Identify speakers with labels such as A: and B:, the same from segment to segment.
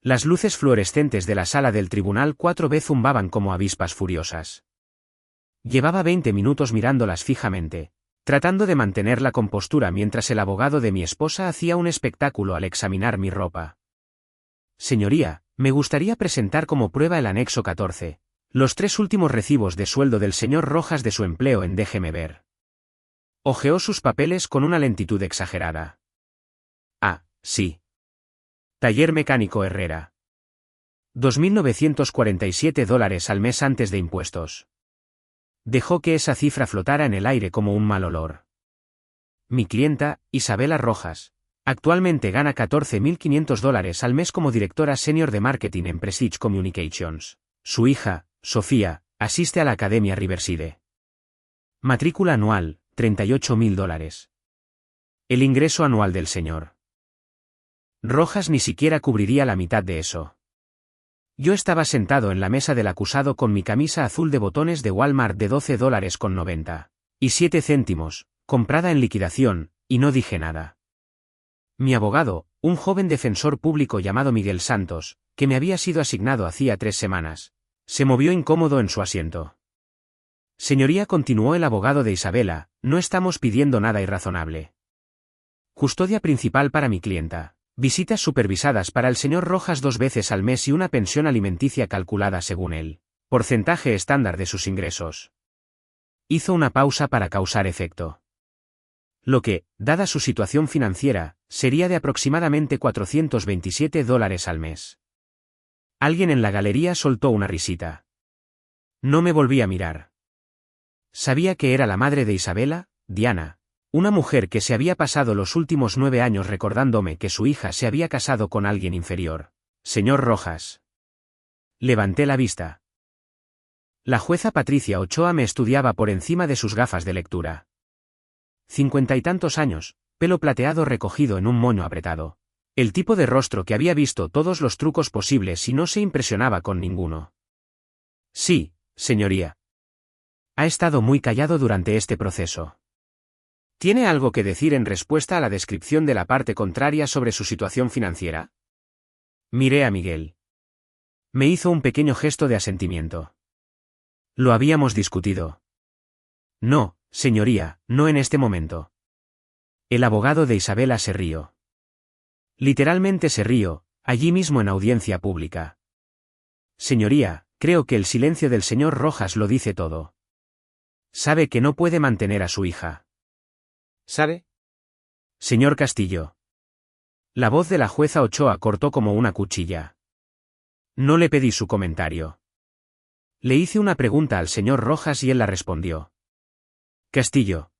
A: Las luces fluorescentes de la sala del tribunal 4B zumbaban como avispas furiosas. Llevaba 20 minutos mirándolas fijamente, tratando de mantener la compostura mientras el abogado de mi esposa hacía un espectáculo al examinar mi ropa. Señoría, me gustaría presentar como prueba el anexo 14, los 3 últimos recibos de sueldo del señor Rojas de su empleo en Déjeme Ver. Hojeó sus papeles con una lentitud exagerada. Ah, sí. Taller Mecánico Herrera. $2.947 al mes antes de impuestos. Dejó que esa cifra flotara en el aire como un mal olor. Mi clienta, Isabela Rojas, actualmente gana $14.500 al mes como directora senior de marketing en Prestige Communications. Su hija, Sofía, asiste a la Academia Riverside. Matrícula anual, $38.000. El ingreso anual del señor Rojas ni siquiera cubriría la mitad de eso. Yo estaba sentado en la mesa del acusado con mi camisa azul de botones de Walmart de $12.97, comprada en liquidación, y no dije nada. Mi abogado, un joven defensor público llamado Miguel Santos, que me había sido asignado hacía 3 semanas, se movió incómodo en su asiento. Señoría, continuó el abogado de Isabela, no estamos pidiendo nada irrazonable. Custodia principal para mi clienta. Visitas supervisadas para el señor Rojas 2 veces al mes y una pensión alimenticia calculada según el porcentaje estándar de sus ingresos. Hizo una pausa para causar efecto. Lo que, dada su situación financiera, sería de aproximadamente $427 al mes. Alguien en la galería soltó una risita. No me volví a mirar. Sabía que era la madre de Isabela, Diana. Una mujer que se había pasado los últimos 9 años recordándome que su hija se había casado con alguien inferior. Señor Rojas. Levanté la vista. La jueza Patricia Ochoa me estudiaba por encima de sus gafas de lectura. 50 y tantos años, pelo plateado recogido en un moño apretado. El tipo de rostro que había visto todos los trucos posibles y no se impresionaba con ninguno. Sí, señoría. Ha estado muy callado durante este proceso. ¿Tiene algo que decir en respuesta a la descripción de la parte contraria sobre su situación financiera? Miré a Miguel. Me hizo un pequeño gesto de asentimiento. Lo habíamos discutido. No, señoría, no en este momento. El abogado de Isabela se rió. Literalmente se rió, allí mismo en audiencia pública. Señoría, creo que el silencio del señor Rojas lo dice todo. Sabe que no puede mantener a su hija. ¿Sabe? Señor Castillo. La voz de la jueza Ochoa cortó como una cuchilla. No le pedí su comentario. Le hice una pregunta al señor Rojas y él la respondió. Castillo.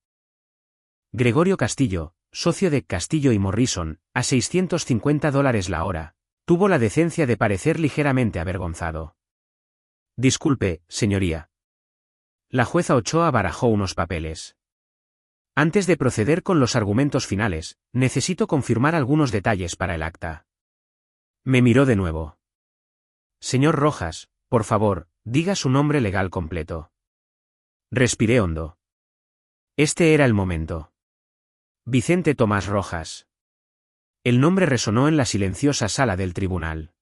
A: Gregorio Castillo, socio de Castillo y Morrison, a $650 la hora, tuvo la decencia de parecer ligeramente avergonzado. Disculpe, señoría. La jueza Ochoa barajó unos papeles. Antes de proceder con los argumentos finales, necesito confirmar algunos detalles para el acta. Me miró de nuevo. Señor Rojas, por favor, diga su nombre legal completo. Respiré hondo. Este era el momento. Vicente Tomás Rojas. El nombre resonó en la silenciosa sala del tribunal.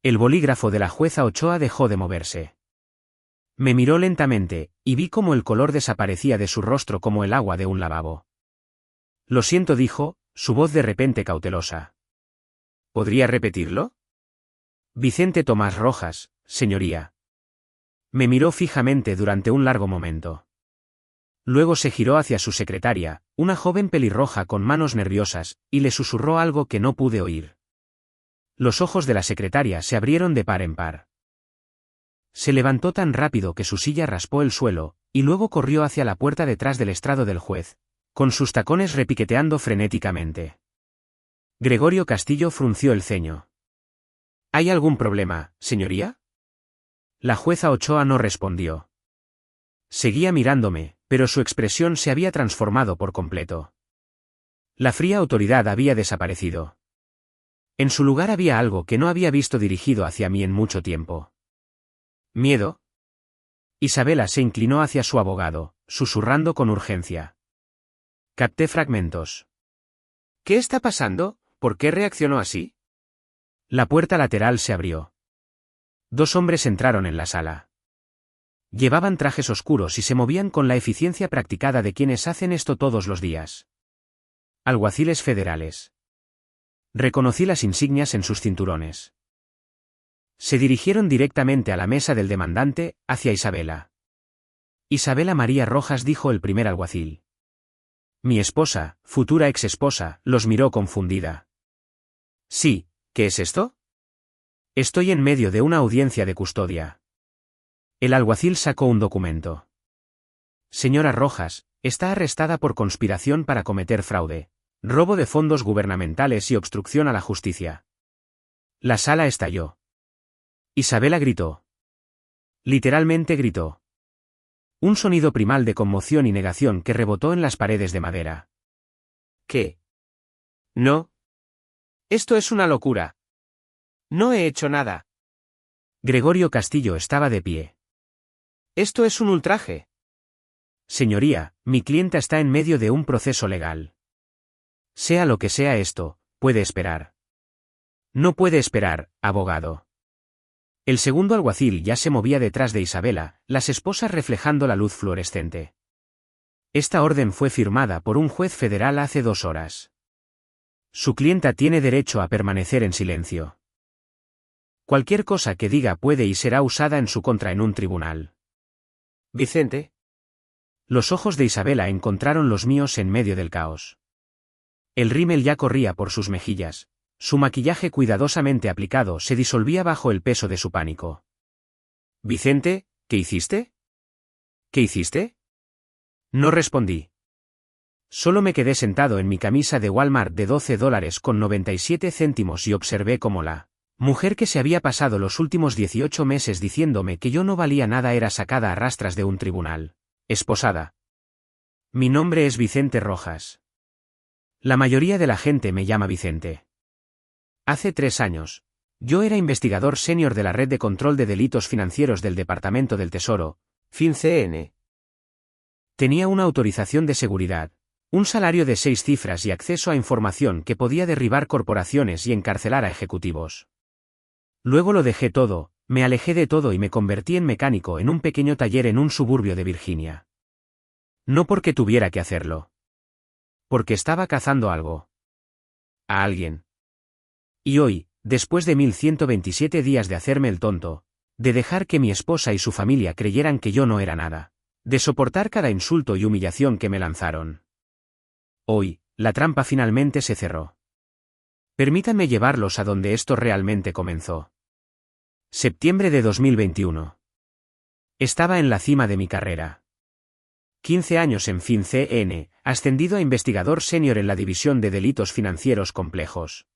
A: El bolígrafo de la jueza Ochoa dejó de moverse. Me miró lentamente, y vi cómo el color desaparecía de su rostro como el agua de un lavabo. Lo siento, dijo, su voz de repente cautelosa. ¿Podría repetirlo? Vicente Tomás Rojas, señoría. Me miró fijamente durante un largo momento. Luego se giró hacia su secretaria, una joven pelirroja con manos nerviosas, y le susurró algo que no pude oír. Los ojos de la secretaria se abrieron de par en par. Se levantó tan rápido que su silla raspó el suelo, y luego corrió hacia la puerta detrás del estrado del juez, con sus tacones repiqueteando frenéticamente. Gregorio Castillo frunció el ceño. ¿Hay algún problema, señoría? La jueza Ochoa no respondió. Seguía mirándome, pero su expresión se había transformado por completo. La fría autoridad había desaparecido. En su lugar había algo que no había visto dirigido hacia mí en mucho tiempo. ¿Miedo? Isabela se inclinó hacia su abogado, susurrando con urgencia. Capté fragmentos. ¿Qué está pasando? ¿Por qué reaccionó así? La puerta lateral se abrió. 2 hombres entraron en la sala. Llevaban trajes oscuros y se movían con la eficiencia practicada de quienes hacen esto todos los días. Alguaciles federales. Reconocí las insignias en sus cinturones. Se dirigieron directamente a la mesa del demandante, hacia Isabela. Isabela María Rojas, dijo el primer alguacil. Mi esposa, futura exesposa, los miró confundida. Sí, ¿qué es esto? Estoy en medio de una audiencia de custodia. El alguacil sacó un documento. Señora Rojas, está arrestada por conspiración para cometer fraude, robo de fondos gubernamentales y obstrucción a la justicia. La sala estalló. Isabela gritó. Literalmente gritó. Un sonido primal de conmoción y negación que rebotó en las paredes de madera. ¿Qué? No. Esto es una locura. No he hecho nada. Gregorio Castillo estaba de pie. Esto es un ultraje. Señoría, mi clienta está en medio de un proceso legal. Sea lo que sea esto, puede esperar. No puede esperar, abogado. El segundo alguacil ya se movía detrás de Isabela, las esposas reflejando la luz fluorescente. Esta orden fue firmada por un juez federal hace 2 horas. Su clienta tiene derecho a permanecer en silencio. Cualquier cosa que diga puede y será usada en su contra en un tribunal. Vicente. Los ojos de Isabela encontraron los míos en medio del caos. El rímel ya corría por sus mejillas. Su maquillaje cuidadosamente aplicado se disolvía bajo el peso de su pánico. Vicente, ¿qué hiciste? ¿Qué hiciste? No respondí. Solo me quedé sentado en mi camisa de Walmart de $12.97 y observé cómo la mujer que se había pasado los últimos 18 meses diciéndome que yo no valía nada era sacada a rastras de un tribunal. Esposada. Mi nombre es Vicente Rojas. La mayoría de la gente me llama Vicente. Hace 3 años, yo era investigador senior de la Red de Control de Delitos Financieros del Departamento del Tesoro, FinCEN. Tenía una autorización de seguridad, un salario de 6 cifras y acceso a información que podía derribar corporaciones y encarcelar a ejecutivos. Luego lo dejé todo, me alejé de todo y me convertí en mecánico en un pequeño taller en un suburbio de Virginia. No porque tuviera que hacerlo. Porque estaba cazando algo. A alguien. Y hoy, después de 1127 días de hacerme el tonto, de dejar que mi esposa y su familia creyeran que yo no era nada, de soportar cada insulto y humillación que me lanzaron. Hoy, la trampa finalmente se cerró. Permítanme llevarlos a donde esto realmente comenzó. Septiembre de 2021. Estaba en la cima de mi carrera. 15 años en FinCEN, ascendido a investigador senior en la división de delitos financieros complejos.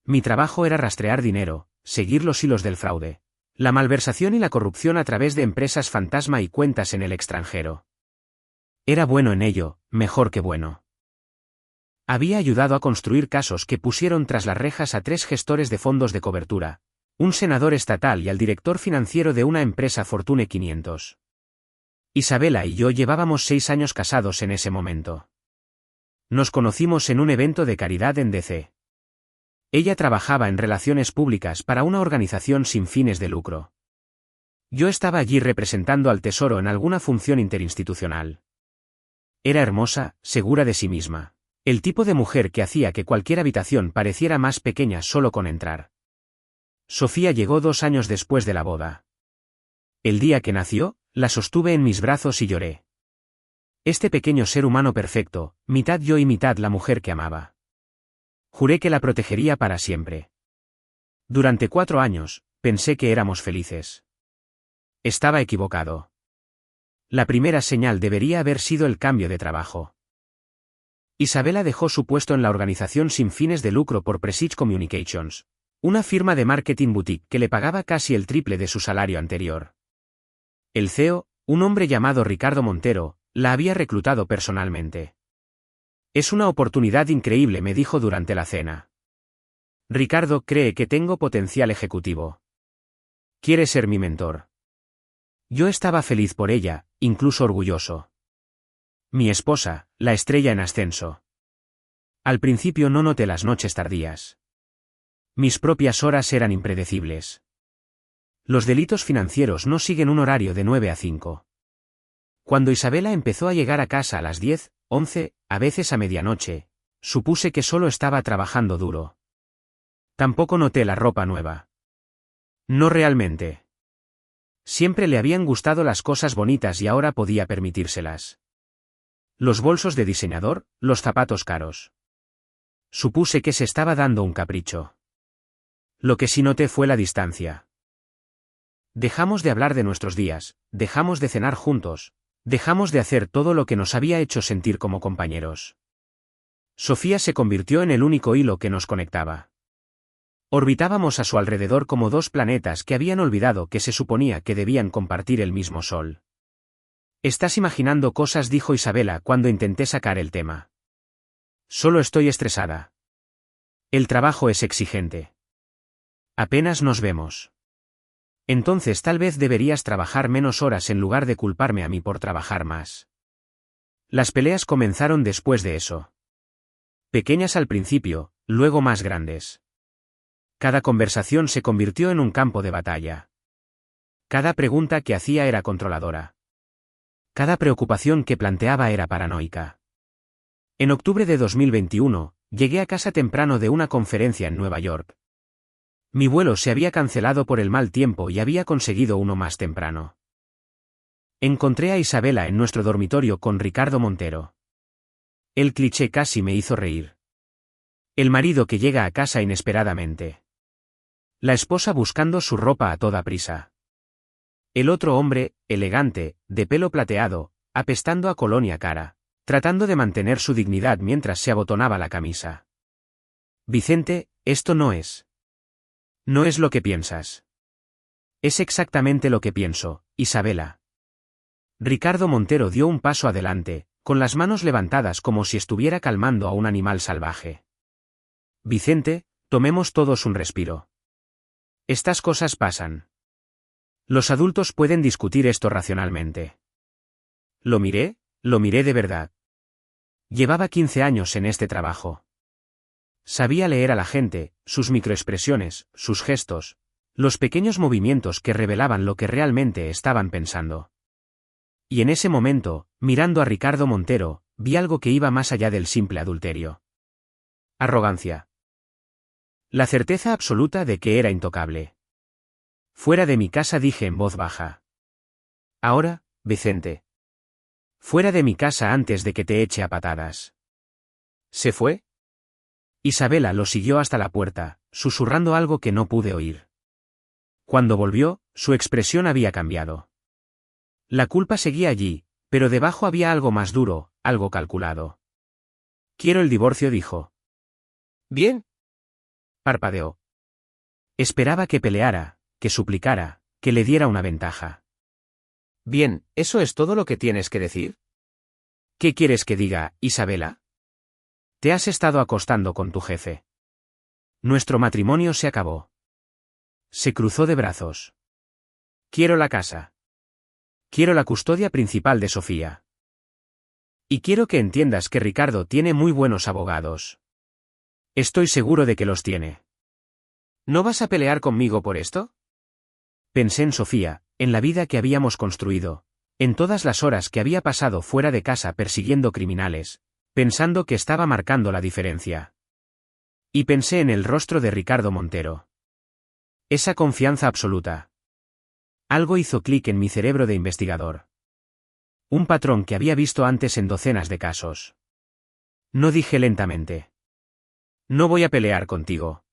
A: Mi trabajo era rastrear dinero, seguir los hilos del fraude, la malversación y la corrupción a través de empresas fantasma y cuentas en el extranjero. Era bueno en ello, mejor que bueno. Había ayudado a construir casos que pusieron tras las rejas a 3 gestores de fondos de cobertura, un senador estatal y al director financiero de una empresa Fortune 500. Isabela y yo llevábamos 6 años casados en ese momento. Nos conocimos en un evento de caridad en DC. Ella trabajaba en relaciones públicas para una organización sin fines de lucro. Yo estaba allí representando al Tesoro en alguna función interinstitucional. Era hermosa, segura de sí misma. El tipo de mujer que hacía que cualquier habitación pareciera más pequeña solo con entrar. Sofía llegó 2 años después de la boda. El día que nació, la sostuve en mis brazos y lloré. Este pequeño ser humano perfecto, mitad yo y mitad la mujer que amaba. Juré que la protegería para siempre. Durante 4 años, pensé que éramos felices. Estaba equivocado. La primera señal debería haber sido el cambio de trabajo. Isabela dejó su puesto en la organización sin fines de lucro por Prestige Communications, una firma de marketing boutique que le pagaba casi el triple de su salario anterior. El CEO, un hombre llamado Ricardo Montero, la había reclutado personalmente. Es una oportunidad increíble, me dijo durante la cena. Ricardo cree que tengo potencial ejecutivo. Quiere ser mi mentor. Yo estaba feliz por ella, incluso orgulloso. Mi esposa, la estrella en ascenso. Al principio no noté las noches tardías. Mis propias horas eran impredecibles. Los delitos financieros no siguen un horario de 9 a 5. Cuando Isabela empezó a llegar a casa a las 10, 11, a veces a medianoche, supuse que solo estaba trabajando duro. Tampoco noté la ropa nueva. No realmente. Siempre le habían gustado las cosas bonitas y ahora podía permitírselas. Los bolsos de diseñador, los zapatos caros. Supuse que se estaba dando un capricho. Lo que sí noté fue la distancia. Dejamos de hablar de nuestros días, dejamos de cenar juntos, dejamos de hacer todo lo que nos había hecho sentir como compañeros. Sofía se convirtió en el único hilo que nos conectaba. Orbitábamos a su alrededor como dos planetas que habían olvidado que se suponía que debían compartir el mismo sol. «Estás imaginando cosas», dijo Isabela cuando intenté sacar el tema. «Solo estoy estresada. El trabajo es exigente. Apenas nos vemos. Entonces tal vez deberías trabajar menos horas en lugar de culparme a mí por trabajar más». Las peleas comenzaron después de eso. Pequeñas al principio, luego más grandes. Cada conversación se convirtió en un campo de batalla. Cada pregunta que hacía era controladora. Cada preocupación que planteaba era paranoica. En octubre de 2021, llegué a casa temprano de una conferencia en Nueva York. Mi vuelo se había cancelado por el mal tiempo y había conseguido uno más temprano. Encontré a Isabela en nuestro dormitorio con Ricardo Montero. El cliché casi me hizo reír. El marido que llega a casa inesperadamente. La esposa buscando su ropa a toda prisa. El otro hombre, elegante, de pelo plateado, apestando a colonia cara, tratando de mantener su dignidad mientras se abotonaba la camisa. Vicente, esto no es. No es lo que piensas. Es exactamente lo que pienso, Isabela. Ricardo Montero dio un paso adelante, con las manos levantadas como si estuviera calmando a un animal salvaje. Vicente, tomemos todos un respiro. Estas cosas pasan. Los adultos pueden discutir esto racionalmente. Lo miré de verdad. Llevaba 15 años en este trabajo. Sabía leer a la gente, sus microexpresiones, sus gestos, los pequeños movimientos que revelaban lo que realmente estaban pensando. Y en ese momento, mirando a Ricardo Montero, vi algo que iba más allá del simple adulterio. Arrogancia. La certeza absoluta de que era intocable. Fuera de mi casa, dije en voz baja. Ahora, Vicente. Fuera de mi casa antes de que te eche a patadas. ¿Se fue? Isabela lo siguió hasta la puerta, susurrando algo que no pude oír. Cuando volvió, su expresión había cambiado. La culpa seguía allí, pero debajo había algo más duro, algo calculado. Quiero el divorcio, dijo. Bien. Parpadeó. Esperaba que peleara, que suplicara, que le diera una ventaja. Bien, ¿eso es todo lo que tienes que decir? ¿Qué quieres que diga, Isabela? Te has estado acostando con tu jefe. Nuestro matrimonio se acabó. Se cruzó de brazos. Quiero la casa. Quiero la custodia principal de Sofía. Y quiero que entiendas que Ricardo tiene muy buenos abogados. Estoy seguro de que los tiene. ¿No vas a pelear conmigo por esto? Pensé en Sofía, en la vida que habíamos construido, en todas las horas que había pasado fuera de casa persiguiendo criminales, pensando que estaba marcando la diferencia. Y pensé en el rostro de Ricardo Montero. Esa confianza absoluta. Algo hizo clic en mi cerebro de investigador. Un patrón que había visto antes en docenas de casos. No, dije lentamente. No voy a pelear contigo.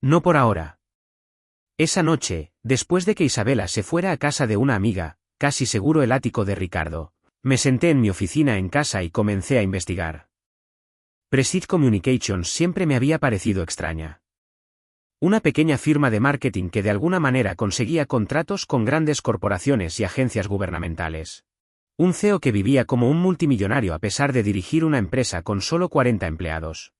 A: No por ahora. Esa noche, después de que Isabela se fuera a casa de una amiga, casi seguro el ático de Ricardo, me senté en mi oficina en casa y comencé a investigar. Prestige Communications siempre me había parecido extraña. Una pequeña firma de marketing que de alguna manera conseguía contratos con grandes corporaciones y agencias gubernamentales. Un CEO que vivía como un multimillonario a pesar de dirigir una empresa con solo 40 empleados.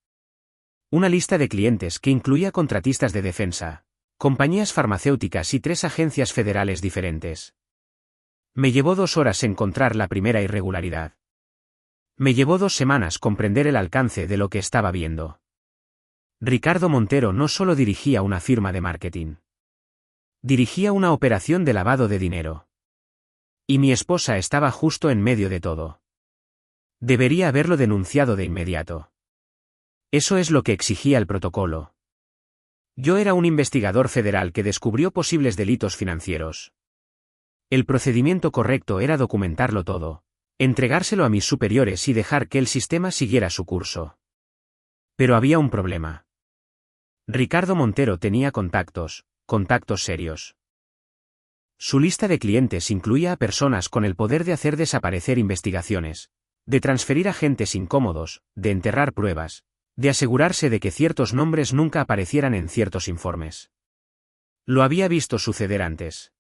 A: Una lista de clientes que incluía contratistas de defensa, compañías farmacéuticas y 3 agencias federales diferentes. Me llevó 2 horas encontrar la primera irregularidad. Me llevó 2 semanas comprender el alcance de lo que estaba viendo. Ricardo Montero no solo dirigía una firma de marketing. Dirigía una operación de lavado de dinero. Y mi esposa estaba justo en medio de todo. Debería haberlo denunciado de inmediato. Eso es lo que exigía el protocolo. Yo era un investigador federal que descubrió posibles delitos financieros. El procedimiento correcto era documentarlo todo, entregárselo a mis superiores y dejar que el sistema siguiera su curso. Pero había un problema. Ricardo Montero tenía contactos serios. Su lista de clientes incluía a personas con el poder de hacer desaparecer investigaciones, de transferir agentes incómodos, de enterrar pruebas, de asegurarse de que ciertos nombres nunca aparecieran en ciertos informes. Lo había visto suceder antes.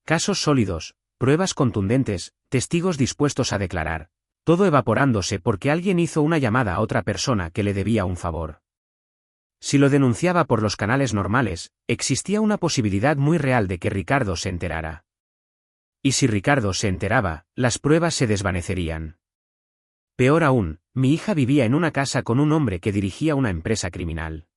A: Casos sólidos, pruebas contundentes, testigos dispuestos a declarar, todo evaporándose porque alguien hizo una llamada a otra persona que le debía un favor. Si lo denunciaba por los canales normales, existía una posibilidad muy real de que Ricardo se enterara. Y si Ricardo se enteraba, las pruebas se desvanecerían. Peor aún, mi hija vivía en una casa con un hombre que dirigía una empresa criminal.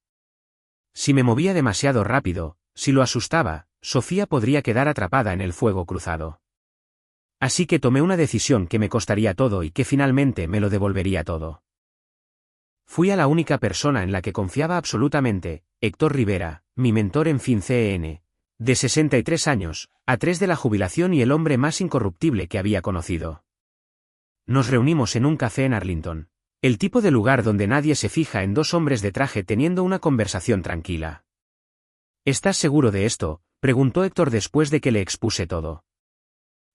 A: Si me movía demasiado rápido, si lo asustaba, Sofía podría quedar atrapada en el fuego cruzado. Así que tomé una decisión que me costaría todo y que finalmente me lo devolvería todo. Fui a la única persona en la que confiaba absolutamente, Héctor Rivera, mi mentor en FinCEN, de 63 años, a 3 de la jubilación y el hombre más incorruptible que había conocido. Nos reunimos en un café en Arlington, el tipo de lugar donde nadie se fija en dos hombres de traje teniendo una conversación tranquila. ¿Estás seguro de esto?, preguntó Héctor después de que le expuse todo.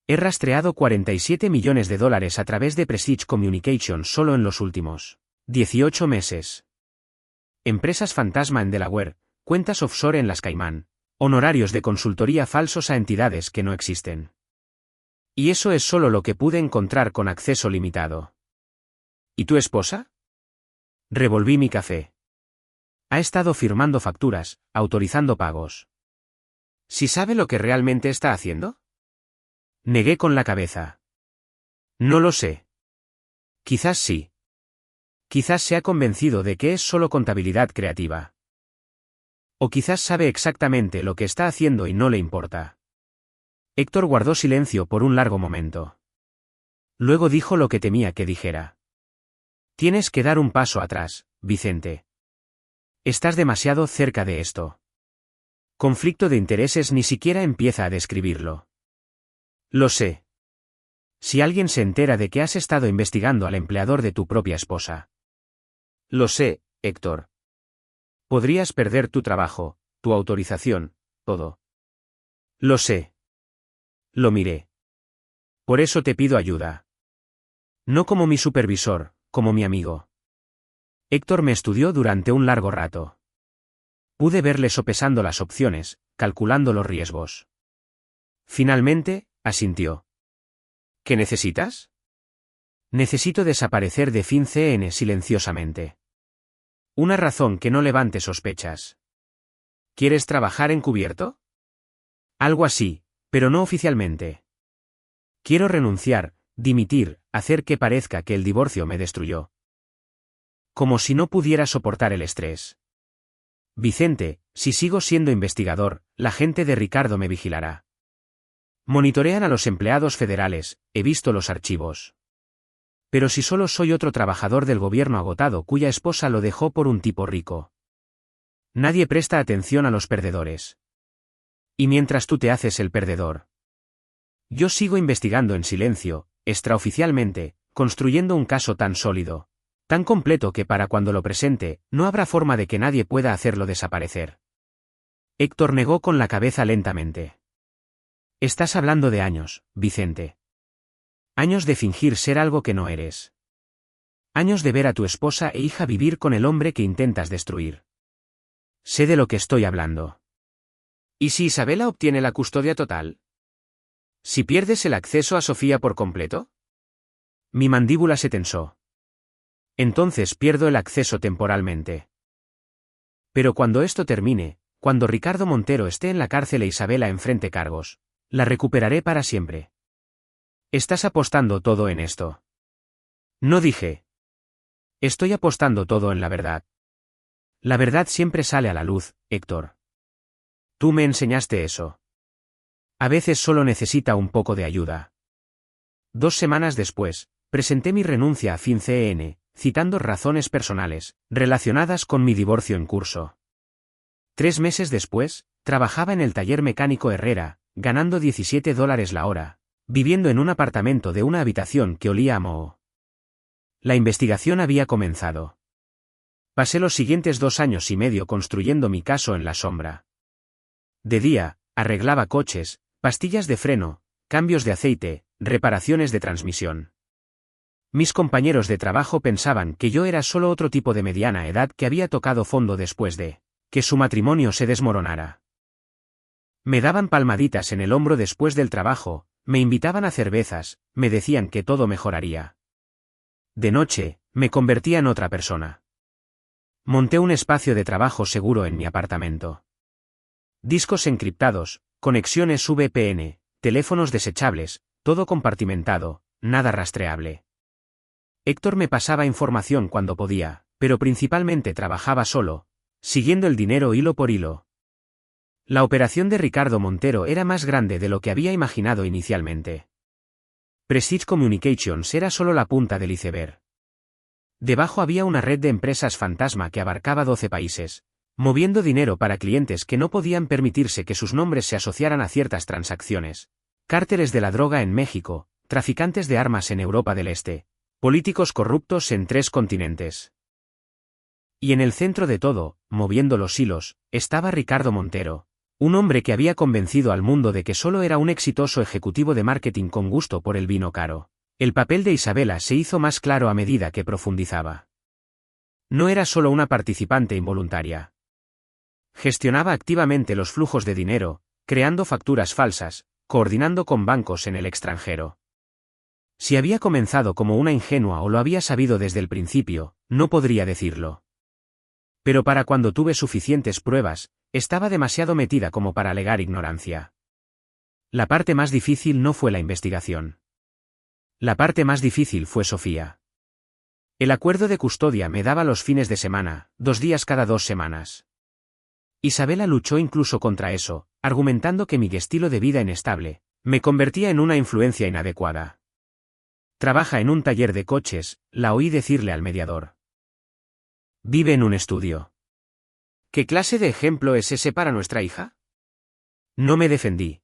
A: He rastreado $47 millones a través de Prestige Communications solo en los últimos 18 meses. Empresas fantasma en Delaware, cuentas offshore en las Caimán, honorarios de consultoría falsos a entidades que no existen. Y eso es solo lo que pude encontrar con acceso limitado. ¿Y tu esposa? Revolví mi café. Ha estado firmando facturas, autorizando pagos. ¿Sí sabe lo que realmente está haciendo? Negué con la cabeza. No lo sé. Quizás sí. Quizás se ha convencido de que es solo contabilidad creativa. O quizás sabe exactamente lo que está haciendo y no le importa. Héctor guardó silencio por un largo momento. Luego dijo lo que temía que dijera. Tienes que dar un paso atrás, Vicente. Estás demasiado cerca de esto. Conflicto de intereses ni siquiera empieza a describirlo. Lo sé. Si alguien se entera de que has estado investigando al empleador de tu propia esposa. Lo sé, Héctor. Podrías perder tu trabajo, tu autorización, todo. Lo sé. Lo miré. Por eso te pido ayuda. No como mi supervisor, como mi amigo. Héctor me estudió durante un largo rato. Pude verle sopesando las opciones, calculando los riesgos. Finalmente, asintió. ¿Qué necesitas? Necesito desaparecer de FinCEN silenciosamente. Una razón que no levante sospechas. ¿Quieres trabajar encubierto? Algo así, pero no oficialmente. Quiero renunciar, dimitir, hacer que parezca que el divorcio me destruyó. Como si no pudiera soportar el estrés. Vicente, si sigo siendo investigador, la gente de Ricardo me vigilará. Monitorean a los empleados federales, he visto los archivos. Pero si solo soy otro trabajador del gobierno agotado cuya esposa lo dejó por un tipo rico. Nadie presta atención a los perdedores. Y mientras tú te haces el perdedor. Yo sigo investigando en silencio, extraoficialmente, construyendo un caso tan sólido, tan completo que para cuando lo presente, no habrá forma de que nadie pueda hacerlo desaparecer. Héctor negó con la cabeza lentamente. Estás hablando de años, Vicente. Años de fingir ser algo que no eres. Años de ver a tu esposa e hija vivir con el hombre que intentas destruir. Sé de lo que estoy hablando. ¿Y si Isabela obtiene la custodia total? ¿Si pierdes el acceso a Sofía por completo? Mi mandíbula se tensó. Entonces pierdo el acceso temporalmente. Pero cuando esto termine, cuando Ricardo Montero esté en la cárcel e Isabela enfrente cargos, la recuperaré para siempre. ¿Estás apostando todo en esto? No dije. Estoy apostando todo en la verdad. La verdad siempre sale a la luz, Héctor. Tú me enseñaste eso. A veces solo necesita un poco de ayuda. 2 semanas después, presenté mi renuncia a FinCEN, citando razones personales, relacionadas con mi divorcio en curso. 3 meses después, trabajaba en el taller mecánico Herrera, ganando $17 la hora, viviendo en un apartamento de una habitación que olía a moho. La investigación había comenzado. Pasé los siguientes 2 años y medio construyendo mi caso en la sombra. De día, arreglaba coches, pastillas de freno, cambios de aceite, reparaciones de transmisión. Mis compañeros de trabajo pensaban que yo era solo otro tipo de mediana edad que había tocado fondo después de que su matrimonio se desmoronara. Me daban palmaditas en el hombro después del trabajo, me invitaban a cervezas, me decían que todo mejoraría. De noche, me convertía en otra persona. Monté un espacio de trabajo seguro en mi apartamento. Discos encriptados, conexiones VPN, teléfonos desechables, todo compartimentado, nada rastreable. Héctor me pasaba información cuando podía, pero principalmente trabajaba solo, siguiendo el dinero hilo por hilo. La operación de Ricardo Montero era más grande de lo que había imaginado inicialmente. Prestige Communications era solo la punta del iceberg. Debajo había una red de empresas fantasma que abarcaba 12 países, moviendo dinero para clientes que no podían permitirse que sus nombres se asociaran a ciertas transacciones. Cárteles de la droga en México, traficantes de armas en Europa del Este, políticos corruptos en 3 continentes. Y en el centro de todo, moviendo los hilos, estaba Ricardo Montero, un hombre que había convencido al mundo de que solo era un exitoso ejecutivo de marketing con gusto por el vino caro. El papel de Isabela se hizo más claro a medida que profundizaba. No era solo una participante involuntaria. Gestionaba activamente los flujos de dinero, creando facturas falsas, coordinando con bancos en el extranjero. Si había comenzado como una ingenua o lo había sabido desde el principio, no podría decirlo. Pero para cuando tuve suficientes pruebas, estaba demasiado metida como para alegar ignorancia. La parte más difícil no fue la investigación. La parte más difícil fue Sofía. El acuerdo de custodia me daba los fines de semana, 2 días cada 2 semanas. Isabela luchó incluso contra eso, argumentando que mi estilo de vida inestable me convertía en una influencia inadecuada. Trabaja en un taller de coches, la oí decirle al mediador. Vive en un estudio. ¿Qué clase de ejemplo es ese para nuestra hija? No me defendí.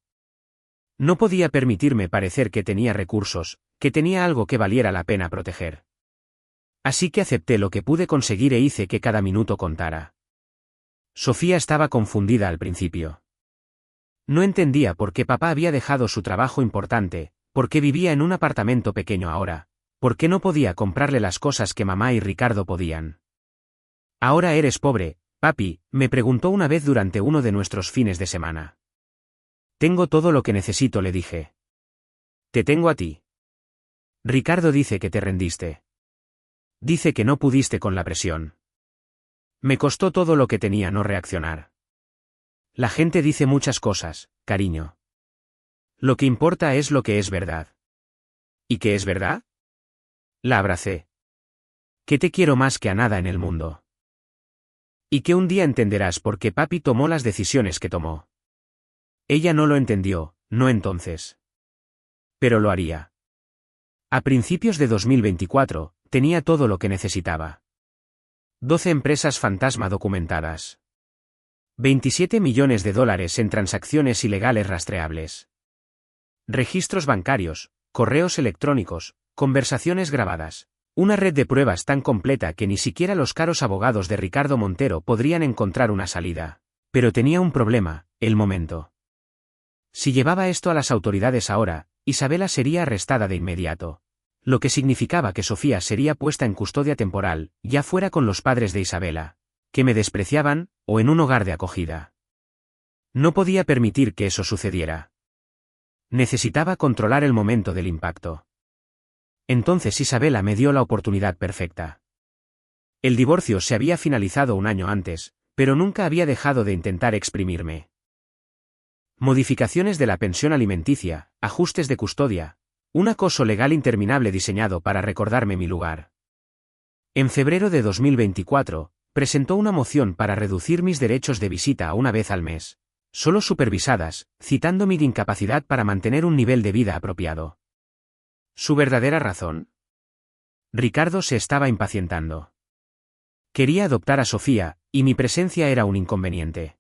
A: No podía permitirme parecer que tenía recursos, que tenía algo que valiera la pena proteger. Así que acepté lo que pude conseguir e hice que cada minuto contara. Sofía estaba confundida al principio. No entendía por qué papá había dejado su trabajo importante, por qué vivía en un apartamento pequeño ahora, por qué no podía comprarle las cosas que mamá y Ricardo podían. Ahora eres pobre, papi, me preguntó una vez durante uno de nuestros fines de semana. Tengo todo lo que necesito, le dije. Te tengo a ti. Ricardo dice que te rendiste. Dice que no pudiste con la presión. Me costó todo lo que tenía no reaccionar. La gente dice muchas cosas, cariño. Lo que importa es lo que es verdad. ¿Y qué es verdad? La abracé. Que te quiero más que a nada en el mundo. Y que un día entenderás por qué papi tomó las decisiones que tomó. Ella no lo entendió, no entonces. Pero lo haría. A principios de 2024, tenía todo lo que necesitaba. 12 empresas fantasma documentadas. $27 millones en transacciones ilegales rastreables. Registros bancarios, correos electrónicos, conversaciones grabadas. Una red de pruebas tan completa que ni siquiera los caros abogados de Ricardo Montero podrían encontrar una salida. Pero tenía un problema, el momento. Si llevaba esto a las autoridades ahora, Isabela sería arrestada de inmediato. Lo que significaba que Sofía sería puesta en custodia temporal, ya fuera con los padres de Isabela, que me despreciaban, o en un hogar de acogida. No podía permitir que eso sucediera. Necesitaba controlar el momento del impacto. Entonces Isabela me dio la oportunidad perfecta. El divorcio se había finalizado un año antes, pero nunca había dejado de intentar exprimirme. Modificaciones de la pensión alimenticia, ajustes de custodia, un acoso legal interminable diseñado para recordarme mi lugar. En febrero de 2024, presentó una moción para reducir mis derechos de visita a una vez al mes, solo supervisadas, citando mi incapacidad para mantener un nivel de vida apropiado. ¿Su verdadera razón? Ricardo se estaba impacientando. Quería adoptar a Sofía, y mi presencia era un inconveniente.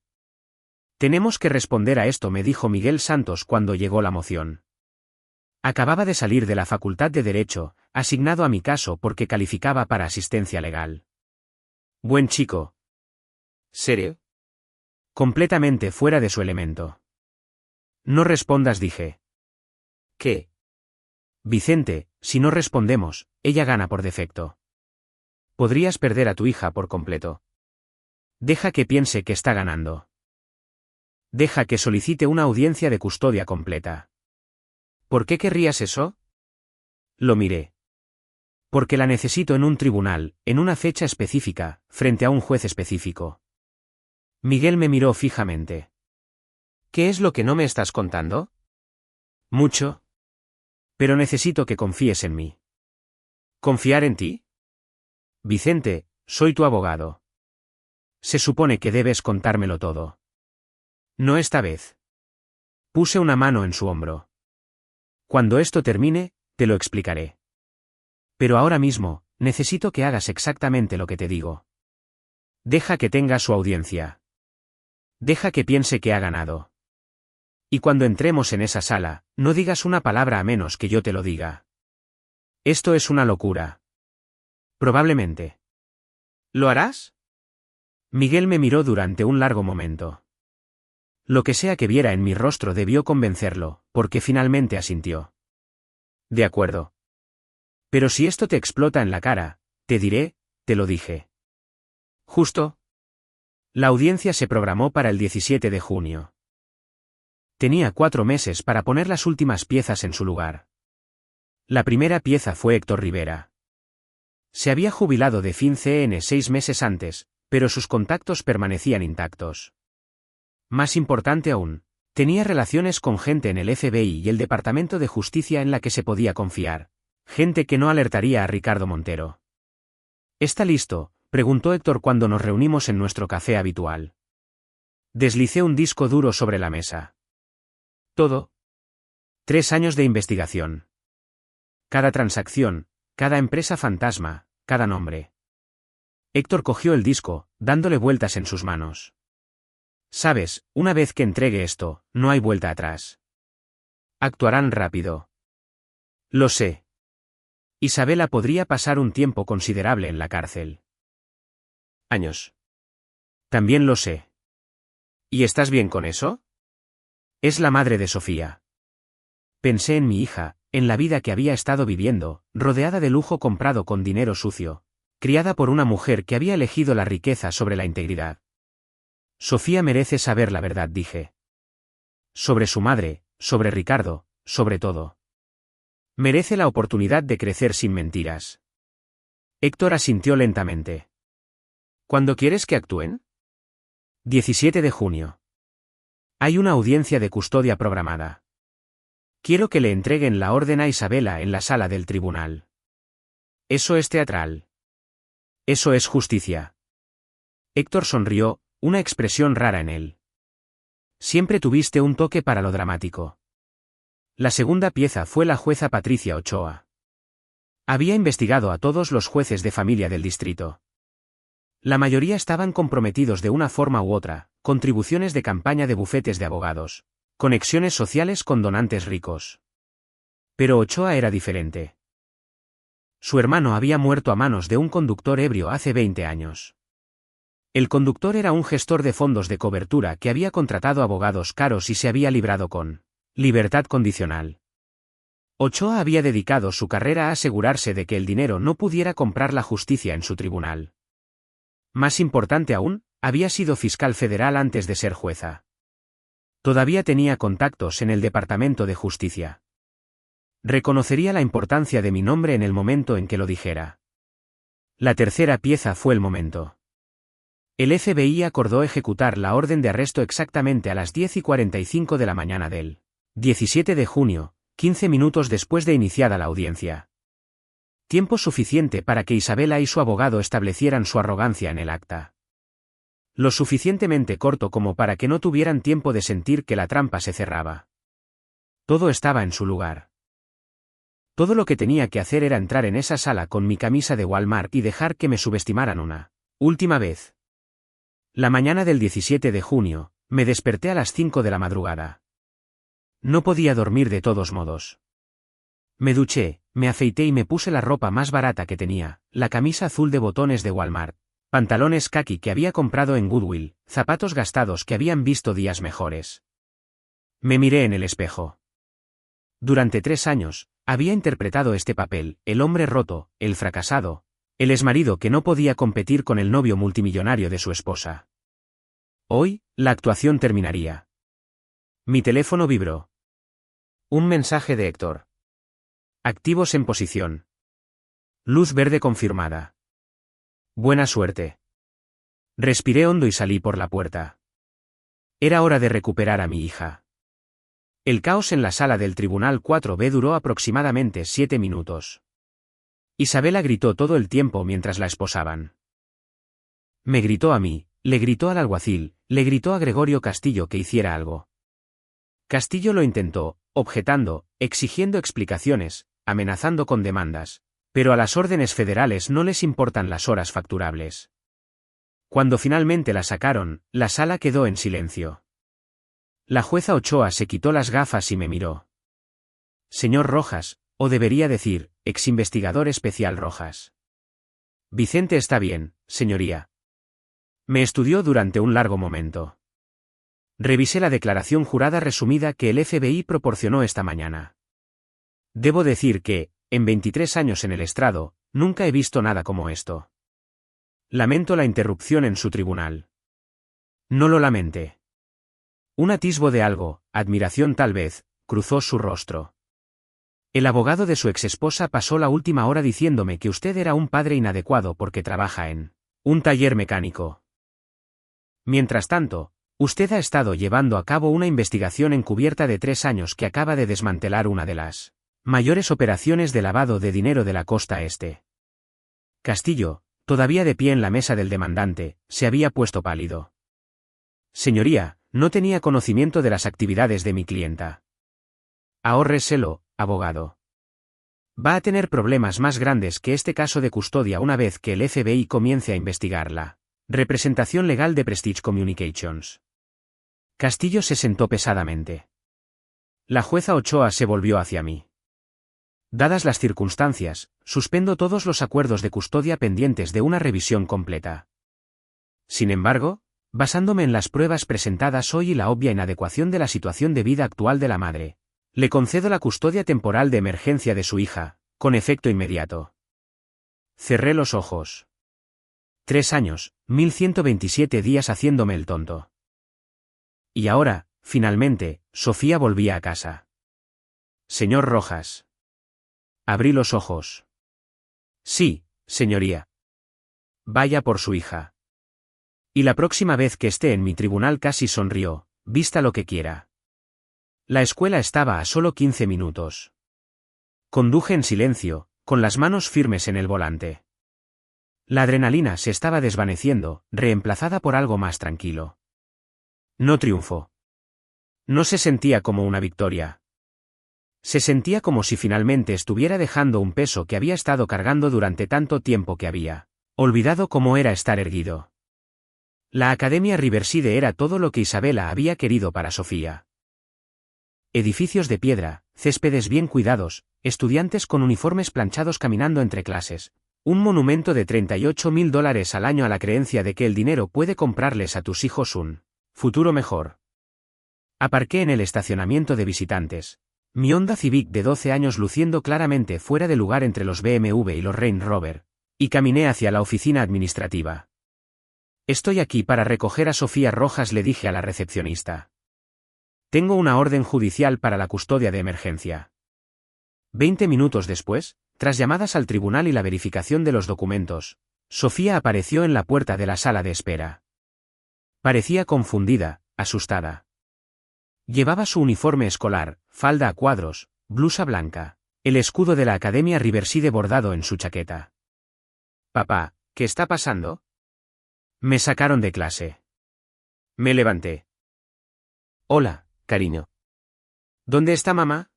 A: Tenemos que responder a esto, me dijo Miguel Santos cuando llegó la moción. Acababa de salir de la Facultad de Derecho, asignado a mi caso porque calificaba para asistencia legal. Buen chico. ¿Serio? Completamente fuera de su elemento. No respondas, dije. ¿Qué? Vicente, si no respondemos, ella gana por defecto. Podrías perder a tu hija por completo. Deja que piense que está ganando. Deja que solicite una audiencia de custodia completa. ¿Por qué querrías eso? Lo miré. Porque la necesito en un tribunal, en una fecha específica, frente a un juez específico. Miguel me miró fijamente. ¿Qué es lo que no me estás contando? Mucho. Pero necesito que confíes en mí. ¿Confiar en ti? Vicente, soy tu abogado. Se supone que debes contármelo todo. No esta vez. Puse una mano en su hombro. Cuando esto termine, te lo explicaré. Pero ahora mismo, necesito que hagas exactamente lo que te digo. Deja que tenga su audiencia. Deja que piense que ha ganado. Y cuando entremos en esa sala, no digas una palabra a menos que yo te lo diga. Esto es una locura. Probablemente. ¿Lo harás? Miguel me miró durante un largo momento. Lo que sea que viera en mi rostro debió convencerlo, porque finalmente asintió. De acuerdo. Pero si esto te explota en la cara, te diré, te lo dije. Justo. La audiencia se programó para el 17 de junio. Tenía 4 meses para poner las últimas piezas en su lugar. La primera pieza fue Héctor Rivera. Se había jubilado de FinCEN 6 meses antes, pero sus contactos permanecían intactos. Más importante aún, tenía relaciones con gente en el FBI y el Departamento de Justicia en la que se podía confiar, gente que no alertaría a Ricardo Montero. ¿Está listo?, preguntó Héctor cuando nos reunimos en nuestro café habitual. Deslicé un disco duro sobre la mesa. Todo. 3 años de investigación. Cada transacción, cada empresa fantasma, cada nombre. Héctor cogió el disco, dándole vueltas en sus manos. Sabes, una vez que entregue esto, no hay vuelta atrás. Actuarán rápido. Lo sé. Isabela podría pasar un tiempo considerable en la cárcel. Años. También lo sé. ¿Y estás bien con eso? Es la madre de Sofía. Pensé en mi hija, en la vida que había estado viviendo, rodeada de lujo comprado con dinero sucio, criada por una mujer que había elegido la riqueza sobre la integridad. Sofía merece saber la verdad, dije. Sobre su madre, sobre Ricardo, sobre todo. Merece la oportunidad de crecer sin mentiras. Héctor asintió lentamente. ¿Cuándo quieres que actúen? 17 de junio. Hay una audiencia de custodia programada. Quiero que le entreguen la orden a Isabela en la sala del tribunal. Eso es teatral. Eso es justicia. Héctor sonrió, una expresión rara en él. Siempre tuviste un toque para lo dramático. La segunda pieza fue la jueza Patricia Ochoa. Había investigado a todos los jueces de familia del distrito. La mayoría estaban comprometidos de una forma u otra, contribuciones de campaña de bufetes de abogados, conexiones sociales con donantes ricos. Pero Ochoa era diferente. Su hermano había muerto a manos de un conductor ebrio hace 20 años. El conductor era un gestor de fondos de cobertura que había contratado abogados caros y se había librado con libertad condicional. Ochoa había dedicado su carrera a asegurarse de que el dinero no pudiera comprar la justicia en su tribunal. Más importante aún, había sido fiscal federal antes de ser jueza. Todavía tenía contactos en el Departamento de Justicia. Reconocería la importancia de mi nombre en el momento en que lo dijera. La tercera pieza fue el momento. El FBI acordó ejecutar la orden de arresto exactamente a las 10:45 de la mañana del 17 de junio, 15 minutos después de iniciada la audiencia. Tiempo suficiente para que Isabela y su abogado establecieran su arrogancia en el acta. Lo suficientemente corto como para que no tuvieran tiempo de sentir que la trampa se cerraba. Todo estaba en su lugar. Todo lo que tenía que hacer era entrar en esa sala con mi camisa de Walmart y dejar que me subestimaran una última vez. La mañana del 17 de junio, me desperté a las 5 de la madrugada. No podía dormir de todos modos. Me duché, me afeité y me puse la ropa más barata que tenía, la camisa azul de botones de Walmart, pantalones caqui que había comprado en Goodwill, zapatos gastados que habían visto días mejores. Me miré en el espejo. Durante 3 años, había interpretado este papel, el hombre roto, el fracasado, el exmarido que no podía competir con el novio multimillonario de su esposa. Hoy, la actuación terminaría. Mi teléfono vibró. Un mensaje de Héctor. Activos en posición. Luz verde confirmada. Buena suerte. Respiré hondo y salí por la puerta. Era hora de recuperar a mi hija. El caos en la sala del Tribunal 4B duró aproximadamente 7 minutos. Isabela gritó todo el tiempo mientras la esposaban. Me gritó a mí, le gritó al alguacil, le gritó a Gregorio Castillo que hiciera algo. Castillo lo intentó, objetando, exigiendo explicaciones, amenazando con demandas, pero a las órdenes federales no les importan las horas facturables. Cuando finalmente la sacaron, la sala quedó en silencio. La jueza Ochoa se quitó las gafas y me miró. Señor Rojas, o debería decir, exinvestigador especial Rojas. Vicente está bien, señoría. Me estudió durante un largo momento. Revisé la declaración jurada resumida que el FBI proporcionó esta mañana. Debo decir que, en 23 años en el estrado, nunca he visto nada como esto. Lamento la interrupción en su tribunal. No lo lamente. Un atisbo de algo, admiración tal vez, cruzó su rostro. El abogado de su exesposa pasó la última hora diciéndome que usted era un padre inadecuado porque trabaja en un taller mecánico. Mientras tanto, usted ha estado llevando a cabo una investigación encubierta de 3 años que acaba de desmantelar una de las mayores operaciones de lavado de dinero de la costa este. Castillo, todavía de pie en la mesa del demandante, se había puesto pálido. Señoría, no tenía conocimiento de las actividades de mi clienta. Ahórreselo, abogado. Va a tener problemas más grandes que este caso de custodia una vez que el FBI comience a investigarla. Representación legal de Prestige Communications. Castillo se sentó pesadamente. La jueza Ochoa se volvió hacia mí. Dadas las circunstancias, suspendo todos los acuerdos de custodia pendientes de una revisión completa. Sin embargo, basándome en las pruebas presentadas hoy y la obvia inadecuación de la situación de vida actual de la madre, le concedo la custodia temporal de emergencia de su hija, con efecto inmediato. Cerré los ojos. 3 años, 1127 días haciéndome el tonto. Y ahora, finalmente, Sofía volvía a casa. Señor Rojas. Abrí los ojos. Sí, señoría. Vaya por su hija. Y la próxima vez que esté en mi tribunal casi sonrió, vista lo que quiera. La escuela estaba a solo 15 minutos. Conduje en silencio, con las manos firmes en el volante. La adrenalina se estaba desvaneciendo, reemplazada por algo más tranquilo. No triunfó. No se sentía como una victoria. Se sentía como si finalmente estuviera dejando un peso que había estado cargando durante tanto tiempo que había olvidado cómo era estar erguido. La Academia Riverside era todo lo que Isabela había querido para Sofía. Edificios de piedra, céspedes bien cuidados, estudiantes con uniformes planchados caminando entre clases, un monumento de $38.000 al año a la creencia de que el dinero puede comprarles a tus hijos un futuro mejor. Aparqué en el estacionamiento de visitantes, mi Honda Civic de 12 años luciendo claramente fuera de lugar entre los BMW y los Range Rover, y caminé hacia la oficina administrativa. Estoy aquí para recoger a Sofía Rojas, le dije a la recepcionista. Tengo una orden judicial para la custodia de emergencia. 20 minutos después, tras llamadas al tribunal y la verificación de los documentos, Sofía apareció en la puerta de la sala de espera. Parecía confundida, asustada. Llevaba su uniforme escolar, falda a cuadros, blusa blanca, El escudo de la Academia Riverside bordado en su chaqueta. Papá, ¿qué está pasando? Me sacaron de clase. Me levanté. Hola, cariño. ¿Dónde está mamá?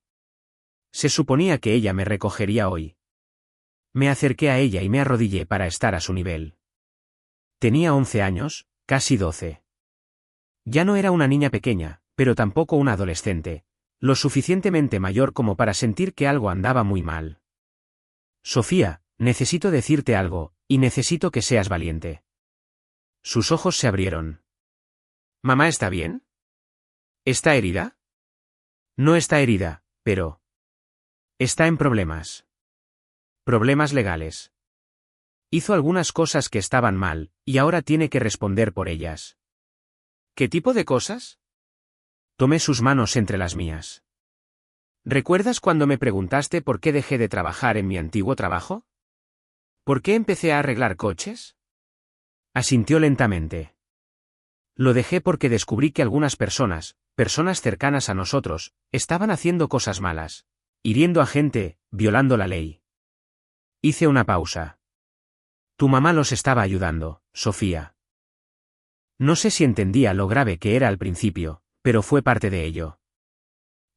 A: Se suponía que ella me recogería hoy. Me acerqué a ella y me arrodillé para estar a su nivel. Tenía 11 años, casi 12. Ya no era una niña pequeña, pero tampoco una adolescente, lo suficientemente mayor como para sentir que algo andaba muy mal. Sofía, necesito decirte algo, y necesito que seas valiente. Sus ojos se abrieron. ¿Mamá está bien? ¿Está herida? No está herida, pero... está en problemas. Problemas legales. Hizo algunas cosas que estaban mal, y ahora tiene que responder por ellas. ¿Qué tipo de cosas? Tomé sus manos entre las mías. ¿Recuerdas cuando me preguntaste por qué dejé de trabajar en mi antiguo trabajo? ¿Por qué empecé a arreglar coches? Asintió lentamente. Lo dejé porque descubrí que algunas personas cercanas a nosotros, estaban haciendo cosas malas, hiriendo a gente, violando la ley. Hice una pausa. Tu mamá los estaba ayudando, Sofía. No sé si entendía lo grave que era al principio, pero fue parte de ello.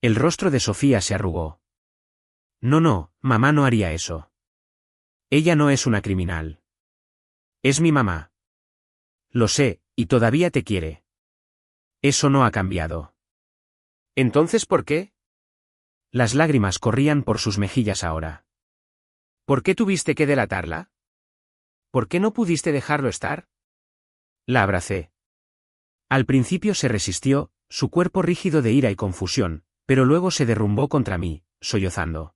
A: El rostro de Sofía se arrugó. No, mamá no haría eso. Ella no es una criminal. Es mi mamá. Lo sé, y todavía te quiere. Eso no ha cambiado. ¿Entonces por qué? Las lágrimas corrían por sus mejillas ahora. ¿Por qué tuviste que delatarla? ¿Por qué no pudiste dejarlo estar? La abracé. Al principio se resistió, su cuerpo rígido de ira y confusión, pero luego se derrumbó contra mí, sollozando.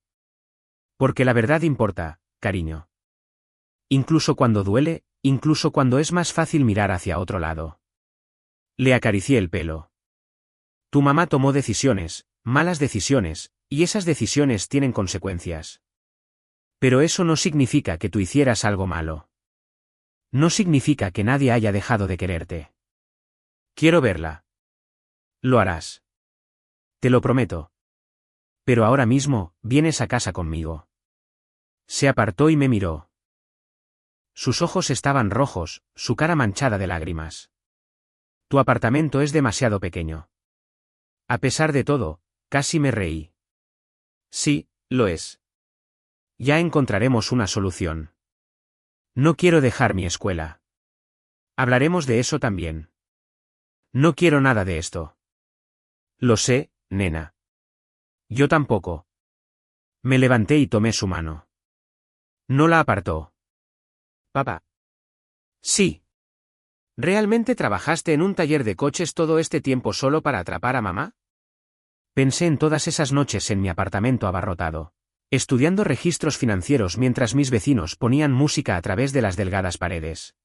A: Porque la verdad importa, cariño. Incluso cuando duele, incluso cuando es más fácil mirar hacia otro lado. Le acaricié el pelo. Tu mamá tomó decisiones, malas decisiones, y esas decisiones tienen consecuencias. Pero eso no significa que tú hicieras algo malo. No significa que nadie haya dejado de quererte. Quiero verla. Lo harás. Te lo prometo. Pero ahora mismo, vienes a casa conmigo. Se apartó y me miró. Sus ojos estaban rojos, su cara manchada de lágrimas. Tu apartamento es demasiado pequeño. A pesar de todo, casi me reí. Sí, lo es. Ya encontraremos una solución. No quiero dejar mi escuela. Hablaremos de eso también. No quiero nada de esto. Lo sé, nena. Yo tampoco. Me levanté y tomé su mano. No la apartó. Papá. Sí. ¿Realmente trabajaste en un taller de coches todo este tiempo solo para atrapar a mamá? Pensé en todas esas noches en mi apartamento abarrotado, estudiando registros financieros mientras mis vecinos ponían música a través de las delgadas paredes.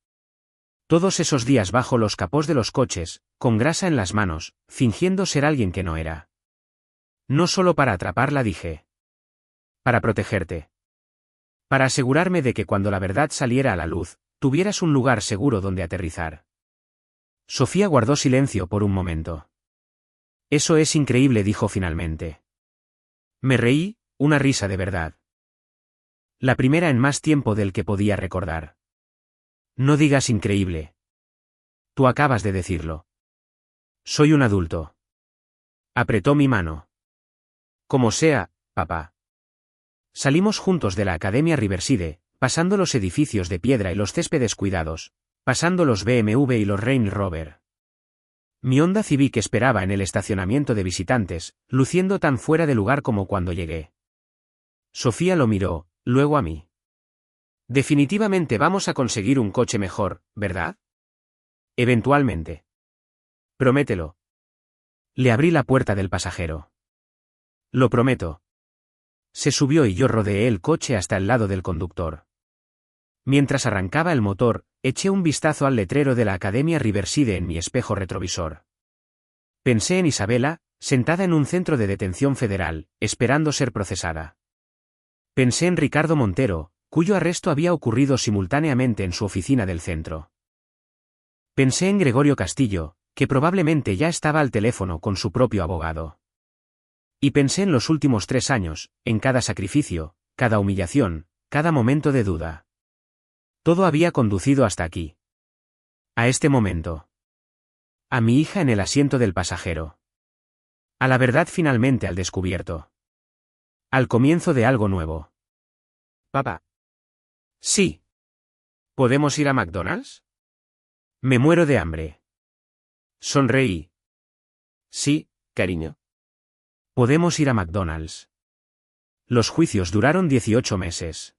A: Todos esos días bajo los capós de los coches, con grasa en las manos, fingiendo ser alguien que no era. No solo para atraparla, dije. Para protegerte. Para asegurarme de que cuando la verdad saliera a la luz, tuvieras un lugar seguro donde aterrizar. Sofía guardó silencio por un momento. Eso es increíble, dijo finalmente. Me reí, una risa de verdad. La primera en más tiempo del que podía recordar. No digas increíble. Tú acabas de decirlo. Soy un adulto. Apretó mi mano. Como sea, papá. Salimos juntos de la Academia Riverside, pasando los edificios de piedra y los céspedes cuidados, pasando los BMW y los Range Rover. Mi Honda Civic esperaba en el estacionamiento de visitantes, luciendo tan fuera de lugar como cuando llegué. Sofía lo miró, luego a mí. Definitivamente vamos a conseguir un coche mejor, ¿verdad? Eventualmente. Promételo. Le abrí la puerta del pasajero. Lo prometo. Se subió y yo rodeé el coche hasta el lado del conductor. Mientras arrancaba el motor, eché un vistazo al letrero de la Academia Riverside en mi espejo retrovisor. Pensé en Isabela, sentada en un centro de detención federal, esperando ser procesada. Pensé en Ricardo Montero, cuyo arresto había ocurrido simultáneamente en su oficina del centro. Pensé en Gregorio Castillo, que probablemente ya estaba al teléfono con su propio abogado. Y pensé en los últimos 3 años, en cada sacrificio, cada humillación, cada momento de duda. Todo había conducido hasta aquí. A este momento. A mi hija en el asiento del pasajero. A la verdad finalmente al descubierto. Al comienzo de algo nuevo. Papá. Sí. ¿Podemos ir a McDonald's? Me muero de hambre. Sonreí. Sí, cariño. Podemos ir a McDonald's. Los juicios duraron 18 meses.